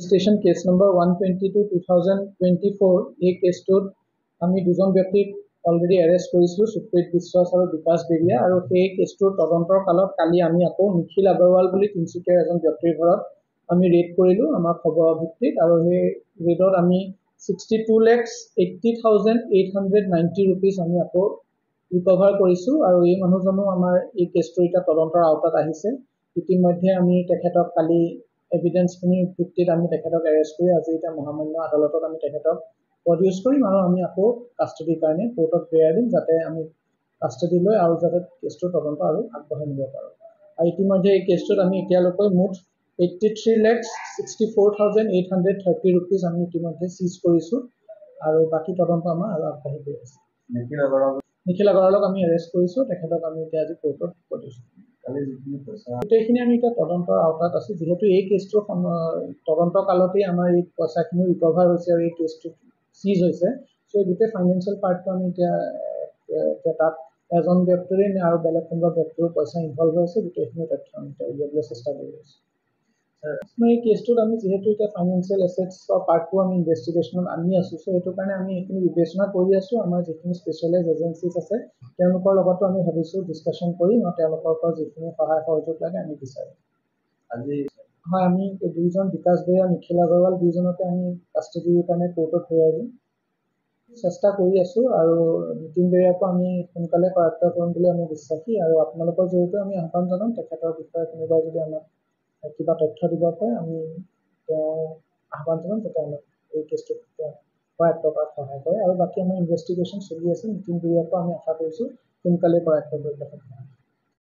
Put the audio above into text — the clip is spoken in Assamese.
স্টেশন কেস নম্বৰ 122 2024 এই কেছটোত আমি দুজন ব্যক্তিক অলৰেডি এৰেষ্ট কৰিছোঁ, সুপ্ৰীত বিশ্বাস আৰু বিকাশ বেৰিয়া, আৰু সেই কেছটোৰ তদন্তৰ কালত কালি আমি আকৌ নিখিল আগৰৱাল বুলি তিনিচুকীয়াৰ এজন ব্যক্তিৰ ঘৰত আমি ৰেড কৰিলোঁ আমাৰ খবৰৰ ভিত্তিত, আৰু সেই ৰেডত আমি 62,80,890 rupees আমি আকৌ ৰিকভাৰ কৰিছোঁ, আৰু এই মানুহজনো আমাৰ এই কেছটোৰ এতিয়া তদন্তৰ আওতাত আহিছে। ইতিমধ্যে আমি তেখেতক কালি এভিডেন্সখিনিৰ ভিত্তিত আমি তেখেতক এৰেষ্ট কৰি আজি এতিয়া মহামান্য আদালতত আমি তেখেতক প্ৰডিউচ কৰিম, আৰু আমি আকৌ কাষ্টডিৰ কাৰণে কোৰ্টত প্ৰেয়াৰ দিম, যাতে আমি কাষ্টডি লৈ আৰু যাতে কেছটোৰ তদন্ত আৰু আগবঢ়াই নিব পাৰোঁ। আৰু ইতিমধ্যে এই কেছটোত আমি এতিয়ালৈকে মুঠ 83,64,830 rupees আমি ইতিমধ্যে চিজ কৰিছোঁ, আৰু বাকী তদন্ত আমাৰ আৰু আগবাঢ়ি গৈ আছে। নিখিল আগৰৱালক আমি এৰেষ্ট কৰিছোঁ, তেখেতক আমি এতিয়া আজি কোৰ্টত প্ৰডিউচ কৰিম। গোটেইখিনি আমি এতিয়া তদন্তৰ আওতাত আছোঁ, যিহেতু এই কেছটোৰ তদন্ত কালতেই আমাৰ এই পইচাখিনি ৰিকভাৰ হৈছে আৰু এই কেছটো চিজ হৈছে, চ' গোটেই ফাইনেন্সিয়েল পাৰ্টটো আমি এতিয়া তাত এজন ব্যক্তিৰে আৰু বেলেগ কোনোবা ব্যক্তিৰো পইচা ইনভল্ভ হৈ আছে, গোটেইখিনি তথ্য আমি এতিয়া উলিয়াবলৈ চেষ্টা কৰি আছোঁ। এই কেছটোত আমি যিহেতু এতিয়া ফাইনেন্সিয়েল এছেটছৰ পাৰ্টটো আমি ইনভেষ্টিগেশ্যনত আনি আছোঁ, চ' সেইটো কাৰণে আমি এইখিনি বিবেচনা কৰি আছোঁ। আমাৰ যিখিনি স্পেচিয়েলাইজ এজেঞ্চিজ আছে তেওঁলোকৰ লগতো আমি ভাবিছোঁ ডিছকাশ্যন কৰিম, আৰু তেওঁলোকৰ পৰা যিখিনি সহায় সহযোগ লাগে আমি বিচাৰিম। আজি হয়, আমি দুইজন বিকাশ বেৰিয়া, নিখিল আগৰৱাল দুইজনকে আমি কাষ্টডিৰ কাৰণে কোৰ্টত প্ৰেয়াৰ দিম চেষ্টা কৰি আছোঁ, আৰু নীতিন বেৰিয়াকো আমি সোনকালে কৰায়ত্ব কৰিম বুলি আমি বিশ্বাসী, আৰু আপোনালোকৰ জৰিয়তে আমি আহ্বান জনাম তেখেতৰ বিষয়ে কোনোবাই যদি আমাক কিবা তথ্য দিব পাৰে আমি তেওঁ আহ্বান জনাম যাতে আমাক এই কেছটো কৰায়ত্ব কৰাত সহায় কৰে, আৰু বাকী আমাৰ ইনভেষ্টিগেশ্যন চলি আছে। নীতিন বেৰিয়াকো আমি আশা কৰিছোঁ সোনকালে কৰায়ত্ব কৰিবলৈ সক্ষম